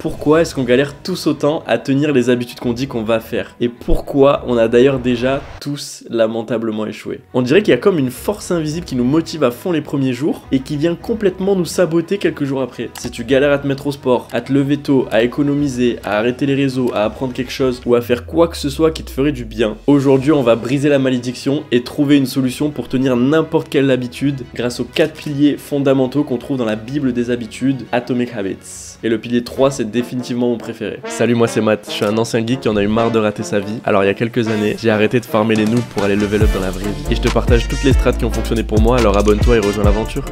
pourquoi est-ce qu'on galère tous autant à tenir les habitudes qu'on dit qu'on va faire? Et pourquoi on a d'ailleurs déjà tous lamentablement échoué? On dirait qu'il y a comme une force invisible qui nous motive à fond les premiers jours et qui vient complètement nous saboter quelques jours après. Si tu galères à te mettre au sport, à te lever tôt, à économiser, à arrêter les réseaux, à apprendre quelque chose ou à faire quoi que ce soit qui te ferait du bien, aujourd'hui on va briser la malédiction et trouver une solution pour tenir n'importe quelle habitude grâce aux 4 piliers fondamentaux qu'on trouve dans la Bible des habitudes, Atomic Habits. Et le pilier 3, c'est définitivement mon préféré. Salut, moi c'est Matt, je suis un ancien geek qui en a eu marre de rater sa vie. Alors il y a quelques années, j'ai arrêté de farmer les noobs pour aller level up dans la vraie vie. Et je te partage toutes les strats qui ont fonctionné pour moi, alors abonne-toi et rejoins l'aventure.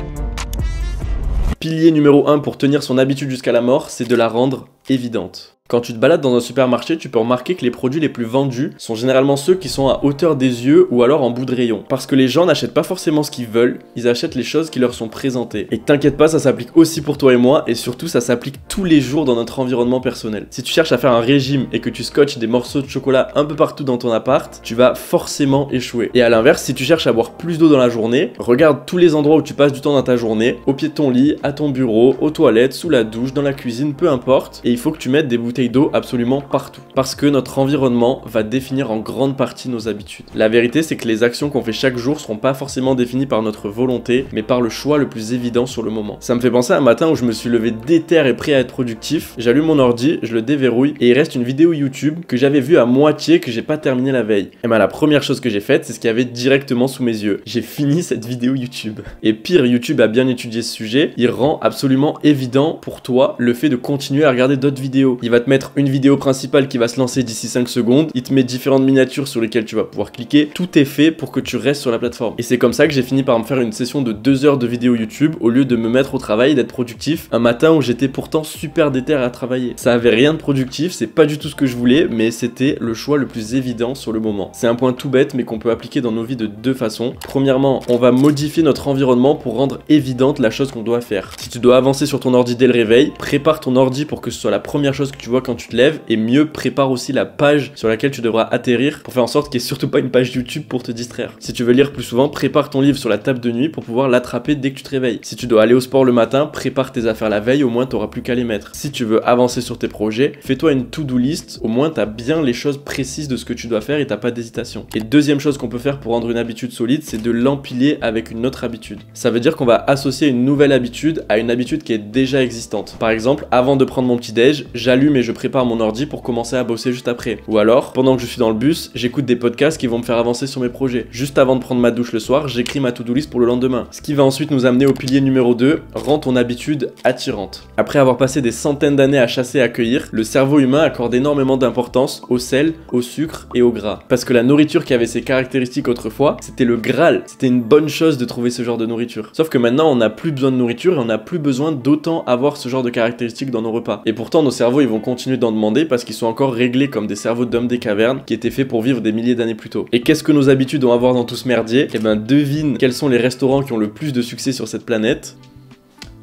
Pilier numéro 1 pour tenir son habitude jusqu'à la mort, c'est de la rendre évidente. Quand tu te balades dans un supermarché, tu peux remarquer que les produits les plus vendus sont généralement ceux qui sont à hauteur des yeux ou alors en bout de rayon. Parce que les gens n'achètent pas forcément ce qu'ils veulent, ils achètent les choses qui leur sont présentées. Et t'inquiète pas, ça s'applique aussi pour toi et moi, et surtout ça s'applique tous les jours dans notre environnement personnel. Si tu cherches à faire un régime et que tu scotches des morceaux de chocolat un peu partout dans ton appart, tu vas forcément échouer. Et à l'inverse, si tu cherches à boire plus d'eau dans la journée, regarde tous les endroits où tu passes du temps dans ta journée, au pied de ton lit, à ton bureau, aux toilettes, sous la douche, dans la cuisine, peu importe, et il faut que tu mettes des bouteilles d'eau absolument partout. Parce que notre environnement va définir en grande partie nos habitudes. La vérité, c'est que les actions qu'on fait chaque jour seront pas forcément définies par notre volonté, mais par le choix le plus évident sur le moment. Ça me fait penser à un matin où je me suis levé déter et prêt à être productif, j'allume mon ordi, je le déverrouille, et il reste une vidéo YouTube que j'avais vue à moitié que j'ai pas terminé la veille. Et ben la première chose que j'ai faite, c'est ce qu'il y avait directement sous mes yeux. J'ai fini cette vidéo YouTube. Et pire, YouTube a bien étudié ce sujet, il rend absolument évident pour toi le fait de continuer à regarder d'autres vidéos. Il va te mettre une vidéo principale qui va se lancer d'ici 5 secondes, il te met différentes miniatures sur lesquelles tu vas pouvoir cliquer, tout est fait pour que tu restes sur la plateforme. Et c'est comme ça que j'ai fini par me faire une session de 2 heures de vidéo YouTube au lieu de me mettre au travail et d'être productif un matin où j'étais pourtant super déter à travailler. Ça avait rien de productif, c'est pas du tout ce que je voulais, mais c'était le choix le plus évident sur le moment. C'est un point tout bête mais qu'on peut appliquer dans nos vies de 2 façons. Premièrement, on va modifier notre environnement pour rendre évidente la chose qu'on doit faire. Si tu dois avancer sur ton ordi dès le réveil, prépare ton ordi pour que ce soit la première chose que tu vois quand tu te lèves, et mieux, prépare aussi la page sur laquelle tu devras atterrir pour faire en sorte qu'il n'y ait surtout pas une page YouTube pour te distraire. Si tu veux lire plus souvent, prépare ton livre sur la table de nuit pour pouvoir l'attraper dès que tu te réveilles. Si tu dois aller au sport le matin, prépare tes affaires la veille, au moins tu n'auras plus qu'à les mettre. Si tu veux avancer sur tes projets, fais-toi une to-do list, au moins tu as bien les choses précises de ce que tu dois faire et tu n'as pas d'hésitation. Et deuxième chose qu'on peut faire pour rendre une habitude solide, c'est de l'empiler avec une autre habitude. Ça veut dire qu'on va associer une nouvelle habitude à une habitude qui est déjà existante. Par exemple, avant de prendre mon petit déj, j'allume et je prépare mon ordi pour commencer à bosser juste après. Ou alors, pendant que je suis dans le bus, j'écoute des podcasts qui vont me faire avancer sur mes projets. Juste avant de prendre ma douche le soir, j'écris ma to-do list pour le lendemain. Ce qui va ensuite nous amener au pilier numéro 2, rends ton habitude attirante. Après avoir passé des centaines d'années à chasser et à cueillir, le cerveau humain accorde énormément d'importance au sel, au sucre et au gras. Parce que la nourriture qui avait ces caractéristiques autrefois, c'était le Graal. C'était une bonne chose de trouver ce genre de nourriture. Sauf que maintenant, on n'a plus besoin de nourriture et on n'a plus besoin d'autant avoir ce genre de caractéristiques dans nos repas. Et pourtant, nos cerveaux, ils vont continuer d'en demander parce qu'ils sont encore réglés comme des cerveaux d'hommes des cavernes qui étaient faits pour vivre des milliers d'années plus tôt. Et qu'est-ce que nos habitudes ont à voir dans tout ce merdier? Eh ben, devine quels sont les restaurants qui ont le plus de succès sur cette planète.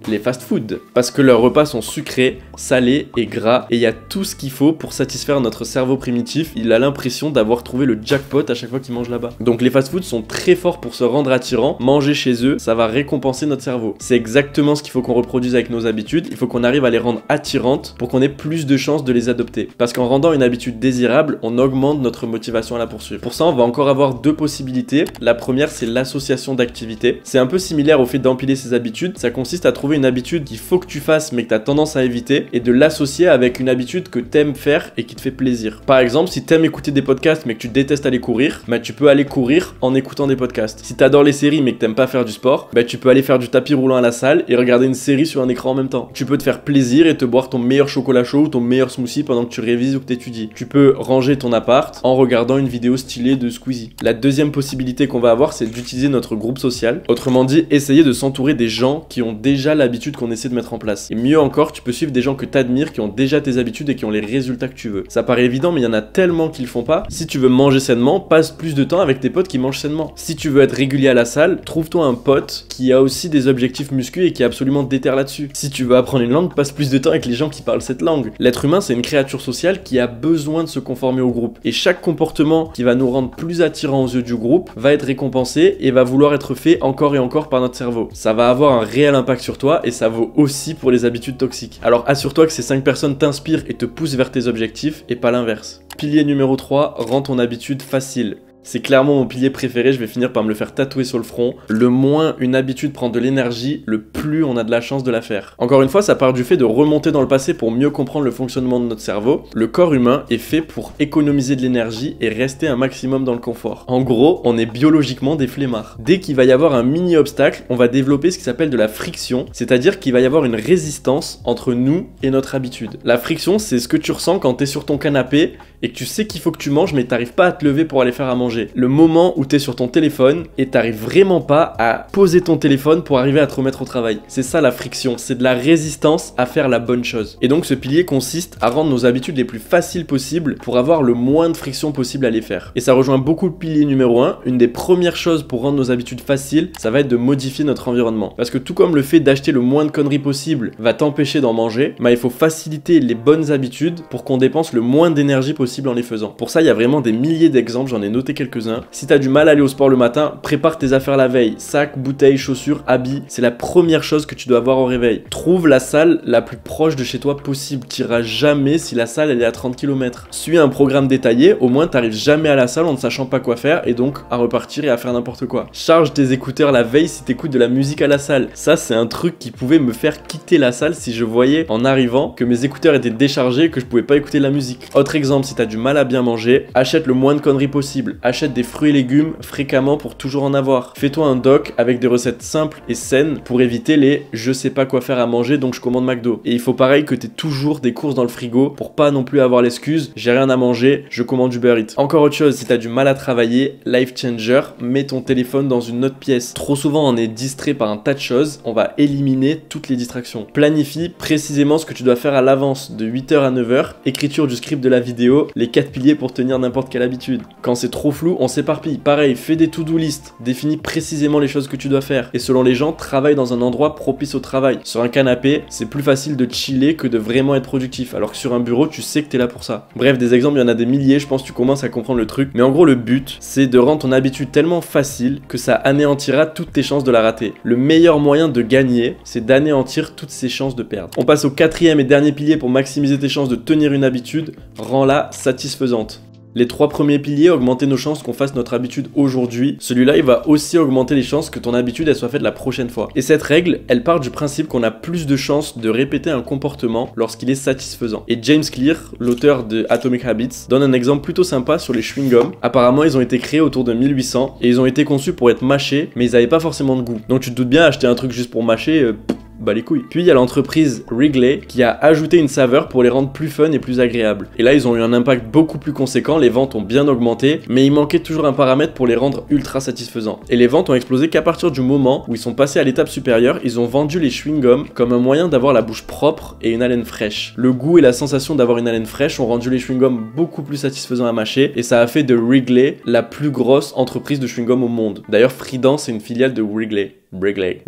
Les fast-food, parce que leurs repas sont sucrés, salés et gras, et il y a tout ce qu'il faut pour satisfaire notre cerveau primitif. Il a l'impression d'avoir trouvé le jackpot à chaque fois qu'il mange là-bas. Donc les fast-food sont très forts pour se rendre attirants. Manger chez eux, ça va récompenser notre cerveau. C'est exactement ce qu'il faut qu'on reproduise avec nos habitudes. Il faut qu'on arrive à les rendre attirantes pour qu'on ait plus de chances de les adopter. Parce qu'en rendant une habitude désirable, on augmente notre motivation à la poursuivre. Pour ça, on va encore avoir 2 possibilités. La première, c'est l'association d'activités. C'est un peu similaire au fait d'empiler ses habitudes. Ça consiste à trouver une habitude qu'il faut que tu fasses mais que tu as tendance à éviter et de l'associer avec une habitude que t'aimes faire et qui te fait plaisir. Par exemple, si t'aimes écouter des podcasts mais que tu détestes aller courir, bah tu peux aller courir en écoutant des podcasts. Si t'adores les séries mais que t'aimes pas faire du sport, bah tu peux aller faire du tapis roulant à la salle et regarder une série sur un écran en même temps. Tu peux te faire plaisir et te boire ton meilleur chocolat chaud ou ton meilleur smoothie pendant que tu révises ou que t'étudies. Tu peux ranger ton appart en regardant une vidéo stylée de Squeezie. La deuxième possibilité qu'on va avoir, c'est d'utiliser notre groupe social. Autrement dit, essayer de s'entourer des gens qui ont déjà l'habitude qu'on essaie de mettre en place. Et mieux encore, tu peux suivre des gens que t'admires, qui ont déjà tes habitudes et qui ont les résultats que tu veux. Ça paraît évident, mais il y en a tellement qui le font pas. Si tu veux manger sainement, passe plus de temps avec tes potes qui mangent sainement. Si tu veux être régulier à la salle, trouve-toi un pote qui a aussi des objectifs muscu et qui est absolument déter là-dessus. Si tu veux apprendre une langue, passe plus de temps avec les gens qui parlent cette langue. L'être humain, c'est une créature sociale qui a besoin de se conformer au groupe. Et chaque comportement qui va nous rendre plus attirants aux yeux du groupe va être récompensé et va vouloir être fait encore et encore par notre cerveau. Ça va avoir un réel impact sur toi toi et ça vaut aussi pour les habitudes toxiques. Alors assure-toi que ces 5 personnes t'inspirent et te poussent vers tes objectifs et pas l'inverse. Pilier numéro 3, rends ton habitude facile. C'est clairement mon pilier préféré, je vais finir par me le faire tatouer sur le front. Le moins une habitude prend de l'énergie, le plus on a de la chance de la faire. Encore une fois, ça part du fait de remonter dans le passé pour mieux comprendre le fonctionnement de notre cerveau. Le corps humain est fait pour économiser de l'énergie et rester un maximum dans le confort. En gros, on est biologiquement des flemmards. Dès qu'il va y avoir un mini obstacle, on va développer ce qui s'appelle de la friction, c'est-à-dire qu'il va y avoir une résistance entre nous et notre habitude. La friction, c'est ce que tu ressens quand tu es sur ton canapé et que tu sais qu'il faut que tu manges mais t'arrives pas à te lever pour aller faire à manger. Le moment où tu es sur ton téléphone et t'arrives vraiment pas à poser ton téléphone pour arriver à te remettre au travail. C'est ça la friction, c'est de la résistance à faire la bonne chose. Et donc ce pilier consiste à rendre nos habitudes les plus faciles possibles pour avoir le moins de friction possible à les faire. Et ça rejoint beaucoup le pilier numéro 1. Une des premières choses pour rendre nos habitudes faciles, ça va être de modifier notre environnement. Parce que tout comme le fait d'acheter le moins de conneries possible va t'empêcher d'en manger, il faut faciliter les bonnes habitudes pour qu'on dépense le moins d'énergie possible en les faisant. Pour ça, il y a vraiment des milliers d'exemples, j'en ai noté quelques-uns. Si t'as du mal à aller au sport le matin, prépare tes affaires la veille. Sac, bouteilles, chaussures, habits. C'est la première chose que tu dois avoir au réveil. Trouve la salle la plus proche de chez toi possible. T'iras jamais si la salle elle est à 30 km. Suis un programme détaillé, au moins t'arrives jamais à la salle en ne sachant pas quoi faire et donc à repartir et à faire n'importe quoi. Charge tes écouteurs la veille si t'écoutes de la musique à la salle. Ça c'est un truc qui pouvait me faire quitter la salle si je voyais en arrivant que mes écouteurs étaient déchargés et que je pouvais pas écouter de la musique. Autre exemple, si t'as du mal à bien manger, achète le moins de conneries possible. Achète des fruits et légumes fréquemment pour toujours en avoir. Fais-toi un doc avec des recettes simples et saines pour éviter les je sais pas quoi faire à manger donc je commande McDo. Et il faut pareil que t'aies toujours des courses dans le frigo pour pas non plus avoir l'excuse j'ai rien à manger, je commande Uber Eats. Encore autre chose, si t'as du mal à travailler, life changer, mets ton téléphone dans une autre pièce. Trop souvent on est distrait par un tas de choses, on va éliminer toutes les distractions. Planifie précisément ce que tu dois faire à l'avance de 8h à 9h, écriture du script de la vidéo, les 4 piliers pour tenir n'importe quelle habitude. Quand c'est trop flou, on s'éparpille. Pareil, fais des to-do list, définis précisément les choses que tu dois faire. Et selon les gens, travaille dans un endroit propice au travail. Sur un canapé, c'est plus facile de chiller que de vraiment être productif, alors que sur un bureau, tu sais que t'es là pour ça. Bref, des exemples, il y en a des milliers, je pense que tu commences à comprendre le truc. Mais en gros, le but, c'est de rendre ton habitude tellement facile que ça anéantira toutes tes chances de la rater. Le meilleur moyen de gagner, c'est d'anéantir toutes ses chances de perdre. On passe au 4e et dernier pilier pour maximiser tes chances de tenir une habitude, rends-la satisfaisante. Les 3 premiers piliers, augmenter nos chances qu'on fasse notre habitude aujourd'hui. Celui-là, il va aussi augmenter les chances que ton habitude elle soit faite la prochaine fois. Et cette règle, elle part du principe qu'on a plus de chances de répéter un comportement lorsqu'il est satisfaisant. Et James Clear, l'auteur de Atomic Habits, donne un exemple plutôt sympa sur les chewing-gums. Apparemment, ils ont été créés autour de 1800 et ils ont été conçus pour être mâchés, mais ils n'avaient pas forcément de goût. Donc tu te doutes bien, acheter un truc juste pour mâcher, bah les couilles. Puis il y a l'entreprise Wrigley qui a ajouté une saveur pour les rendre plus fun et plus agréables. Et là ils ont eu un impact beaucoup plus conséquent, les ventes ont bien augmenté, mais il manquait toujours un paramètre pour les rendre ultra satisfaisants. Et les ventes ont explosé qu'à partir du moment où ils sont passés à l'étape supérieure, ils ont vendu les chewing-gums comme un moyen d'avoir la bouche propre et une haleine fraîche. Le goût et la sensation d'avoir une haleine fraîche ont rendu les chewing-gums beaucoup plus satisfaisants à mâcher et ça a fait de Wrigley la plus grosse entreprise de chewing-gum au monde. D'ailleurs Freedent c'est une filiale de Wrigley. Wrigley.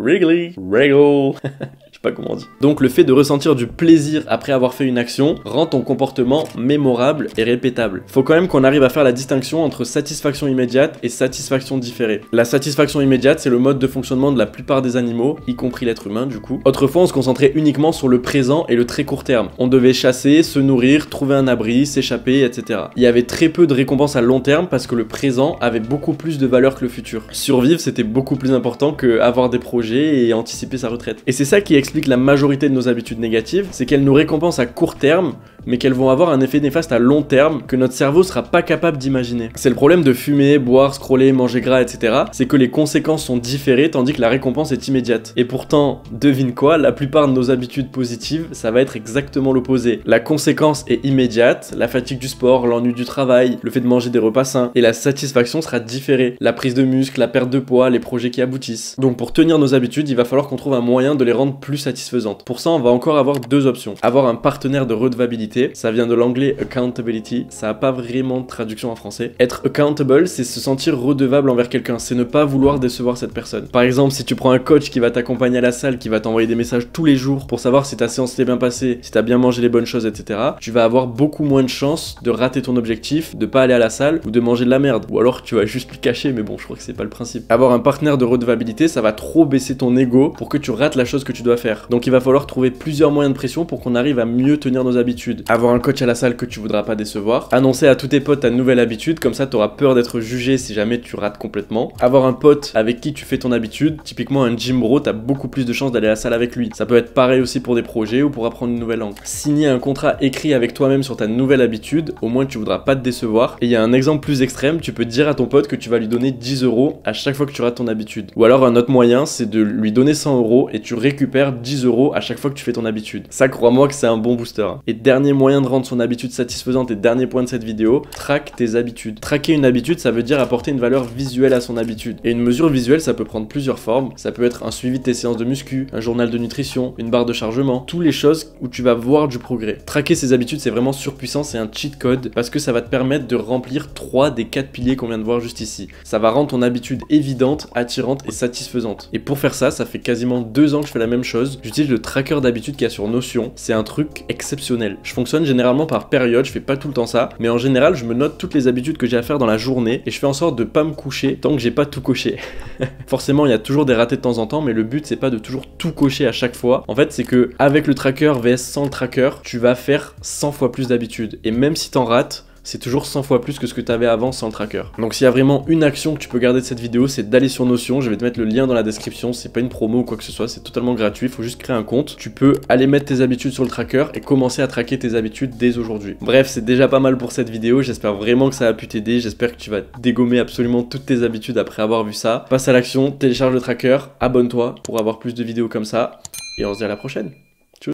Je sais pas comment on dit. Donc le fait de ressentir du plaisir après avoir fait une action rend ton comportement mémorable et répétable. Faut quand même qu'on arrive à faire la distinction entre satisfaction immédiate et satisfaction différée. La satisfaction immédiate, c'est le mode de fonctionnement de la plupart des animaux, y compris l'être humain du coup. Autrefois, on se concentrait uniquement sur le présent et le très court terme. On devait chasser, se nourrir, trouver un abri, s'échapper, etc. Il y avait très peu de récompenses à long terme parce que le présent avait beaucoup plus de valeur que le futur. Survivre, c'était beaucoup plus important que avoir des projets et anticiper sa retraite. Et c'est ça qui explique la majorité de nos habitudes négatives, c'est qu'elles nous récompensent à court terme, mais qu'elles vont avoir un effet néfaste à long terme que notre cerveau sera pas capable d'imaginer. C'est le problème de fumer, boire, scroller, manger gras, etc. C'est que les conséquences sont différées tandis que la récompense est immédiate. Et pourtant, devine quoi, la plupart de nos habitudes positives, ça va être exactement l'opposé. La conséquence est immédiate, la fatigue du sport, l'ennui du travail, le fait de manger des repas sains, et la satisfaction sera différée. La prise de muscle, la perte de poids, les projets qui aboutissent. Donc pour tenir nos habitudes, il va falloir qu'on trouve un moyen de les rendre plus satisfaisantes. Pour ça, on va encore avoir 2 options. Avoir un partenaire de redevabilité redevabilité. Ça vient de l'anglais accountability. Ça n'a pas vraiment de traduction en français. Être accountable, c'est se sentir redevable envers quelqu'un. C'est ne pas vouloir décevoir cette personne. Par exemple, si tu prends un coach qui va t'accompagner à la salle, qui va t'envoyer des messages tous les jours pour savoir si ta séance s'est bien passée, si tu as bien mangé les bonnes choses, etc., tu vas avoir beaucoup moins de chances de rater ton objectif, de pas aller à la salle ou de manger de la merde. Ou alors tu vas juste lui cacher, mais bon, je crois que c'est pas le principe. Avoir un partenaire de redevabilité, ça va trop baisser ton ego pour que tu rates la chose que tu dois faire. Donc il va falloir trouver plusieurs moyens de pression pour qu'on arrive à mieux tenir nos habitudes. Avoir un coach à la salle que tu voudras pas décevoir. Annoncer à tous tes potes ta nouvelle habitude, comme ça tu auras peur d'être jugé si jamais tu rates complètement. Avoir un pote avec qui tu fais ton habitude, typiquement un gym bro, t'as beaucoup plus de chances d'aller à la salle avec lui. Ça peut être pareil aussi pour des projets ou pour apprendre une nouvelle langue. Signer un contrat écrit avec toi-même sur ta nouvelle habitude, au moins tu voudras pas te décevoir. Et il y a un exemple plus extrême, tu peux dire à ton pote que tu vas lui donner 10 € à chaque fois que tu rates ton habitude. Ou alors un autre moyen, c'est de lui donner 100 € et tu récupères 10 € à chaque fois que tu fais ton habitude. Ça, crois-moi que c'est un bon booster. Et dernier moyen de rendre son habitude satisfaisante et dernier point de cette vidéo, traque tes habitudes. Traquer une habitude, ça veut dire apporter une valeur visuelle à son habitude. Et une mesure visuelle, ça peut prendre plusieurs formes. Ça peut être un suivi de tes séances de muscu, un journal de nutrition, une barre de chargement, toutes les choses où tu vas voir du progrès. Traquer ses habitudes, c'est vraiment surpuissant, c'est un cheat code parce que ça va te permettre de remplir 3 des 4 piliers qu'on vient de voir juste ici. Ça va rendre ton habitude évidente, attirante et satisfaisante. Et pour faire ça, ça fait quasiment 2 ans que je fais la même chose. J'utilise le tracker d'habitude qu'il y a sur Notion. C'est un truc exceptionnel. Je fonctionne généralement par période, je fais pas tout le temps ça, mais en général, je me note toutes les habitudes que j'ai à faire dans la journée et je fais en sorte de pas me coucher tant que j'ai pas tout coché. Forcément, il y a toujours des ratés de temps en temps, mais le but c'est pas de toujours tout cocher à chaque fois. En fait, c'est que avec le tracker vs sans le tracker, tu vas faire 100 fois plus d'habitudes. Et même si t'en rates, c'est toujours 100 fois plus que ce que tu avais avant sans le tracker. Donc s'il y a vraiment une action que tu peux garder de cette vidéo, c'est d'aller sur Notion. Je vais te mettre le lien dans la description. C'est pas une promo ou quoi que ce soit, c'est totalement gratuit. Il faut juste créer un compte. Tu peux aller mettre tes habitudes sur le tracker et commencer à traquer tes habitudes dès aujourd'hui. Bref, c'est déjà pas mal pour cette vidéo. J'espère vraiment que ça a pu t'aider. J'espère que tu vas dégommer absolument toutes tes habitudes après avoir vu ça. Passe à l'action, télécharge le tracker, abonne-toi pour avoir plus de vidéos comme ça. Et on se dit à la prochaine.